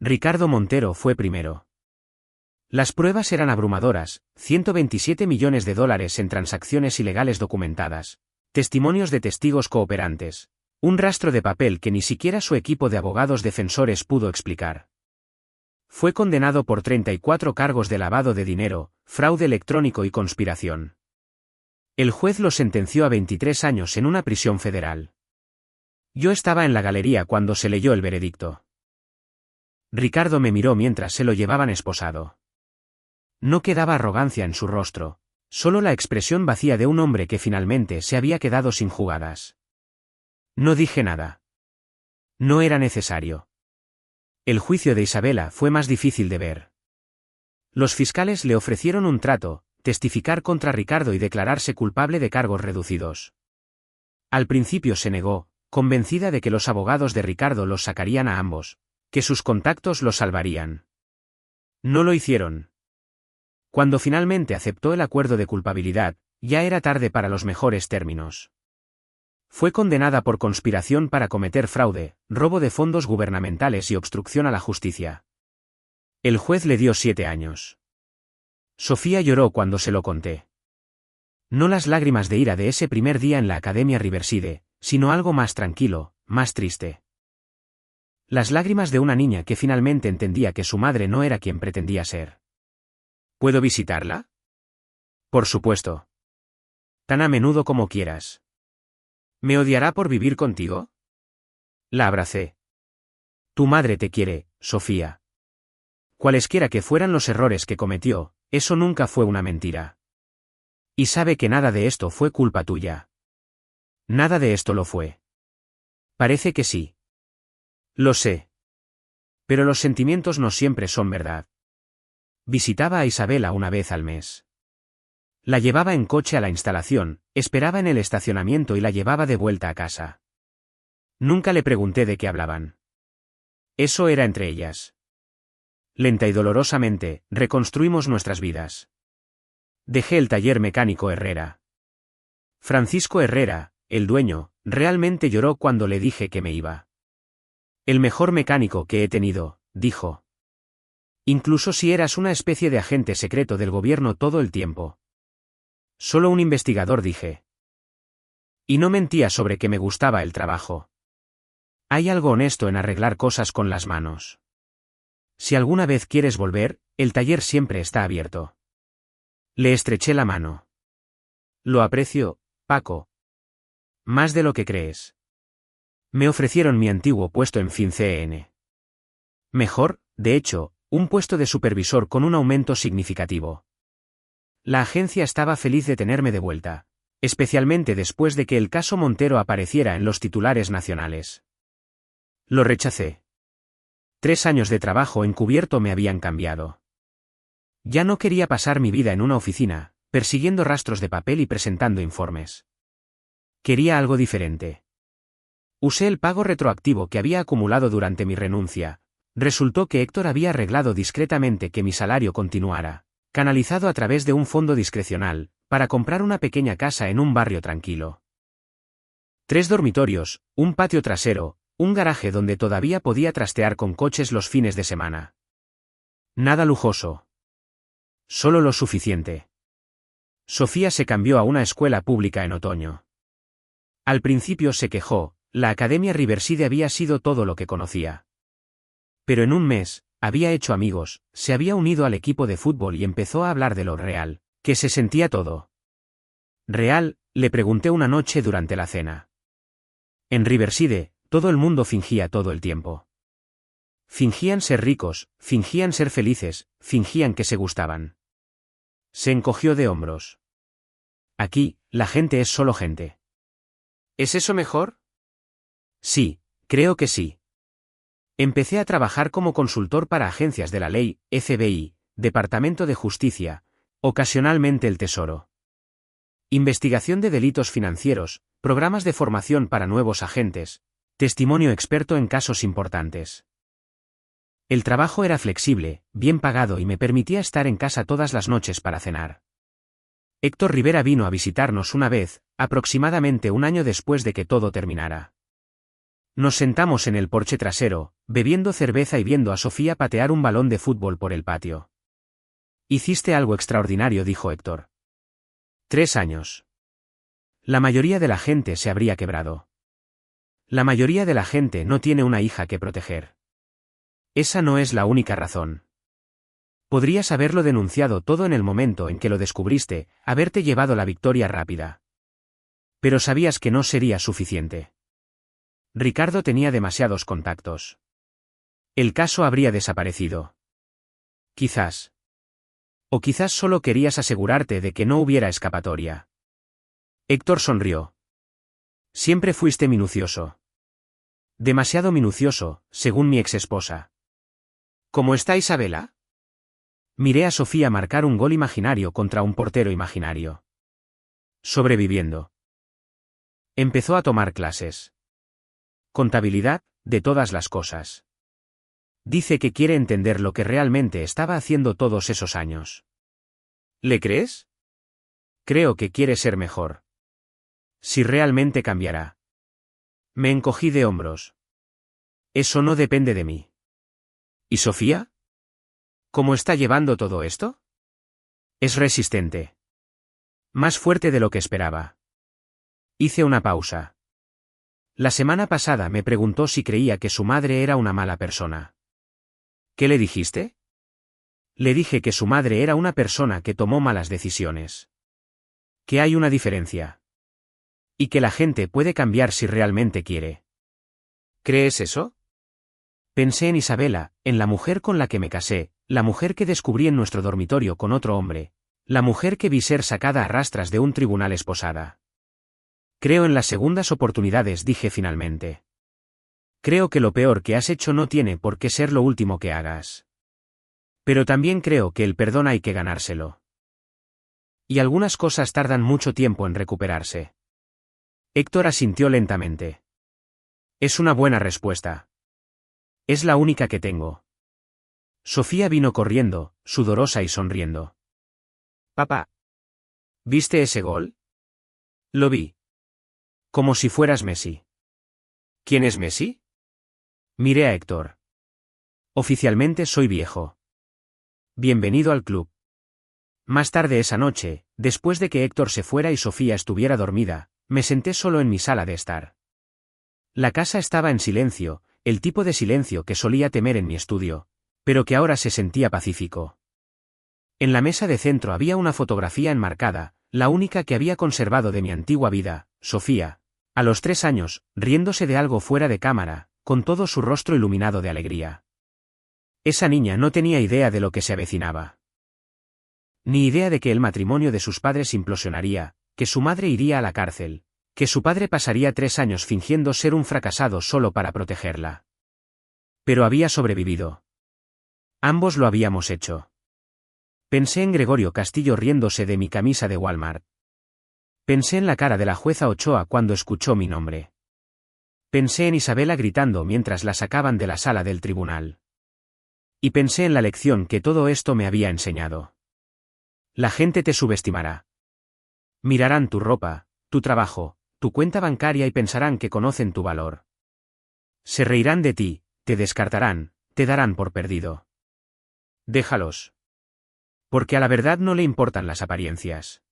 A: Ricardo Montero fue primero. Las pruebas eran abrumadoras, 127 millones de dólares en transacciones ilegales documentadas, testimonios de testigos cooperantes, un rastro de papel que ni siquiera su equipo de abogados defensores pudo explicar. Fue condenado por 34 cargos de lavado de dinero, fraude electrónico y conspiración. El juez lo sentenció a 23 años en una prisión federal. Yo estaba en la galería cuando se leyó el veredicto. Ricardo me miró mientras se lo llevaban esposado. No quedaba arrogancia en su rostro, solo la expresión vacía de un hombre que finalmente se había quedado sin jugadas. No dije nada. No era necesario. El juicio de Isabela fue más difícil de ver. Los fiscales le ofrecieron un trato, testificar contra Ricardo y declararse culpable de cargos reducidos. Al principio se negó, convencida de que los abogados de Ricardo los sacarían a ambos, que sus contactos los salvarían. No lo hicieron. Cuando finalmente aceptó el acuerdo de culpabilidad, ya era tarde para los mejores términos. Fue condenada por conspiración para cometer fraude, robo de fondos gubernamentales y obstrucción a la justicia. El juez le dio 7 años. Sofía lloró cuando se lo conté. No las lágrimas de ira de ese primer día en la Academia Riverside, sino algo más tranquilo, más triste. Las lágrimas de una niña que finalmente entendía que su madre no era quien pretendía ser. ¿Puedo visitarla? Por supuesto. Tan a menudo como quieras. ¿Me odiará por vivir contigo? La abracé. Tu madre te quiere, Sofía. Cualesquiera que fueran los errores que cometió, eso nunca fue una mentira. Y sabe que nada de esto fue culpa tuya. Nada de esto lo fue. Parece que sí. Lo sé. Pero los sentimientos no siempre son verdad. Visitaba a Isabela una vez al mes. La llevaba en coche a la instalación, esperaba en el estacionamiento y la llevaba de vuelta a casa. Nunca le pregunté de qué hablaban. Eso era entre ellas. Lenta y dolorosamente, reconstruimos nuestras vidas. Dejé el taller mecánico Herrera. Francisco Herrera, el dueño, realmente lloró cuando le dije que me iba. El mejor mecánico que he tenido, dijo. Incluso si eras una especie de agente secreto del gobierno todo el tiempo. Solo un investigador, dije. Y no mentía sobre que me gustaba el trabajo. Hay algo honesto en arreglar cosas con las manos. Si alguna vez quieres volver, el taller siempre está abierto. Le estreché la mano. Lo aprecio, Paco. Más de lo que crees. Me ofrecieron mi antiguo puesto en FinCEN. Mejor, de hecho, un puesto de supervisor con un aumento significativo. La agencia estaba feliz de tenerme de vuelta, especialmente después de que el caso Montero apareciera en los titulares nacionales. Lo rechacé. 3 años de trabajo encubierto me habían cambiado. Ya no quería pasar mi vida en una oficina, persiguiendo rastros de papel y presentando informes. Quería algo diferente. Usé el pago retroactivo que había acumulado durante mi renuncia. Resultó que Héctor había arreglado discretamente que mi salario continuara, canalizado a través de un fondo discrecional, para comprar una pequeña casa en un barrio tranquilo. 3 dormitorios, un patio trasero, un garaje donde todavía podía trastear con coches los fines de semana. Nada lujoso. Solo lo suficiente. Sofía se cambió a una escuela pública en otoño. Al principio se quejó, la Academia Riverside había sido todo lo que conocía. Pero en un mes, había hecho amigos, se había unido al equipo de fútbol y empezó a hablar de lo real, que se sentía todo. ¿Real?, le pregunté una noche durante la cena. En Riverside, todo el mundo fingía todo el tiempo. Fingían ser ricos, fingían ser felices, fingían que se gustaban. Se encogió de hombros. Aquí, la gente es solo gente. ¿Es eso mejor? Sí, creo que sí. Empecé a trabajar como consultor para agencias de la ley, FBI, Departamento de Justicia, ocasionalmente el Tesoro. Investigación de delitos financieros, programas de formación para nuevos agentes, testimonio experto en casos importantes. El trabajo era flexible, bien pagado y me permitía estar en casa todas las noches para cenar. Héctor Rivera vino a visitarnos una vez, aproximadamente un año después de que todo terminara. Nos sentamos en el porche trasero, bebiendo cerveza y viendo a Sofía patear un balón de fútbol por el patio. Hiciste algo extraordinario, dijo Héctor. 3 años. La mayoría de la gente se habría quebrado. La mayoría de la gente no tiene una hija que proteger. Esa no es la única razón. Podrías haberlo denunciado todo en el momento en que lo descubriste, haberte llevado la victoria rápida. Pero sabías que no sería suficiente. Ricardo tenía demasiados contactos. El caso habría desaparecido. Quizás. O quizás solo querías asegurarte de que no hubiera escapatoria. Héctor sonrió. Siempre fuiste minucioso. Demasiado minucioso, según mi exesposa. ¿Cómo está Isabela? Miré a Sofía marcar un gol imaginario contra un portero imaginario. Sobreviviendo. Empezó a tomar clases. Contabilidad, de todas las cosas. Dice que quiere entender lo que realmente estaba haciendo todos esos años. ¿Le crees? Creo que quiere ser mejor. Si realmente cambiará. Me encogí de hombros. Eso no depende de mí. ¿Y Sofía? ¿Cómo está llevando todo esto? Es resistente. Más fuerte de lo que esperaba. Hice una pausa. La semana pasada me preguntó si creía que su madre era una mala persona. ¿Qué le dijiste? Le dije que su madre era una persona que tomó malas decisiones. Que hay una diferencia. Y que la gente puede cambiar si realmente quiere. ¿Crees eso? Pensé en Isabela, en la mujer con la que me casé, la mujer que descubrí en nuestro dormitorio con otro hombre, la mujer que vi ser sacada a rastras de un tribunal esposada. Creo en las segundas oportunidades, dije finalmente. Creo que lo peor que has hecho no tiene por qué ser lo último que hagas. Pero también creo que el perdón hay que ganárselo. Y algunas cosas tardan mucho tiempo en recuperarse. Héctor asintió lentamente. Es una buena respuesta. Es la única que tengo. Sofía vino corriendo, sudorosa y sonriendo. Papá. ¿Viste ese gol? Lo vi. Como si fueras Messi. ¿Quién es Messi? Miré a Héctor. Oficialmente soy viejo. Bienvenido al club. Más tarde esa noche, después de que Héctor se fuera y Sofía estuviera dormida, me senté solo en mi sala de estar. La casa estaba en silencio, el tipo de silencio que solía temer en mi estudio, pero que ahora se sentía pacífico. En la mesa de centro había una fotografía enmarcada, la única que había conservado de mi antigua vida, Sofía, a los 3 años, riéndose de algo fuera de cámara, con todo su rostro iluminado de alegría. Esa niña no tenía idea de lo que se avecinaba. Ni idea de que el matrimonio de sus padres implosionaría, que su madre iría a la cárcel, que su padre pasaría 3 años fingiendo ser un fracasado solo para protegerla. Pero había sobrevivido. Ambos lo habíamos hecho. Pensé en Gregorio Castillo riéndose de mi camisa de Walmart. Pensé en la cara de la jueza Ochoa cuando escuchó mi nombre. Pensé en Isabela gritando mientras la sacaban de la sala del tribunal. Y pensé en la lección que todo esto me había enseñado. La gente te subestimará. Mirarán tu ropa, tu trabajo, tu cuenta bancaria y pensarán que conocen tu valor. Se reirán de ti, te descartarán, te darán por perdido. Déjalos. Porque a la verdad no le importan las apariencias.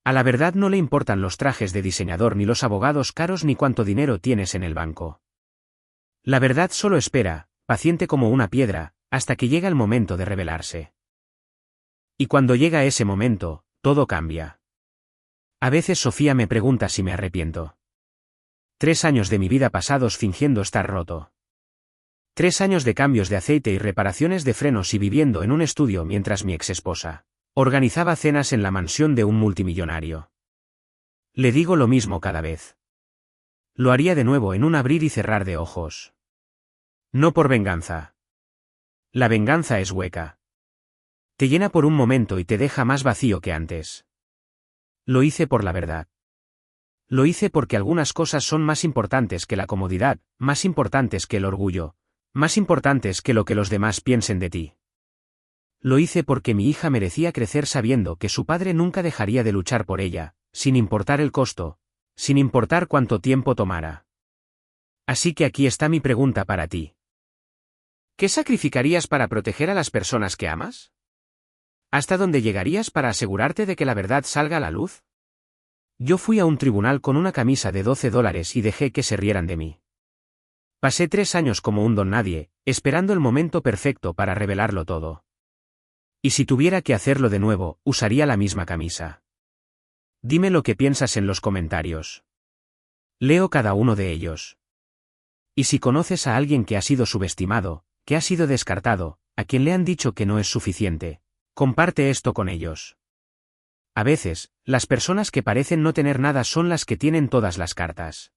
A: A la verdad no le importan los trajes de diseñador ni los abogados caros ni cuánto dinero tienes en el banco. La verdad solo espera, paciente como una piedra, hasta que llega el momento de revelarse. Y cuando llega ese momento, todo cambia. A veces Sofía me pregunta si me arrepiento. 3 años de mi vida pasados fingiendo estar roto. 3 años de cambios de aceite y reparaciones de frenos y viviendo en un estudio mientras mi exesposa organizaba cenas en la mansión de un multimillonario. Le digo lo mismo cada vez. Lo haría de nuevo en un abrir y cerrar de ojos. No por venganza. La venganza es hueca. Te llena por un momento y te deja más vacío que antes. Lo hice por la verdad. Lo hice porque algunas cosas son más importantes que la comodidad, más importantes que el orgullo, más importantes que lo que los demás piensen de ti. Lo hice porque mi hija merecía crecer sabiendo que su padre nunca dejaría de luchar por ella, sin importar el costo, sin importar cuánto tiempo tomara. Así que aquí está mi pregunta para ti. ¿Qué sacrificarías para proteger a las personas que amas? ¿Hasta dónde llegarías para asegurarte de que la verdad salga a la luz? Yo fui a un tribunal con una camisa de $12 y dejé que se rieran de mí. Pasé 3 años como un don nadie, esperando el momento perfecto para revelarlo todo. Y si tuviera que hacerlo de nuevo, usaría la misma camisa. Dime lo que piensas en los comentarios. Leo cada uno de ellos. Y si conoces a alguien que ha sido subestimado, que ha sido descartado, a quien le han dicho que no es suficiente, comparte esto con ellos. A veces, las personas que parecen no tener nada son las que tienen todas las cartas.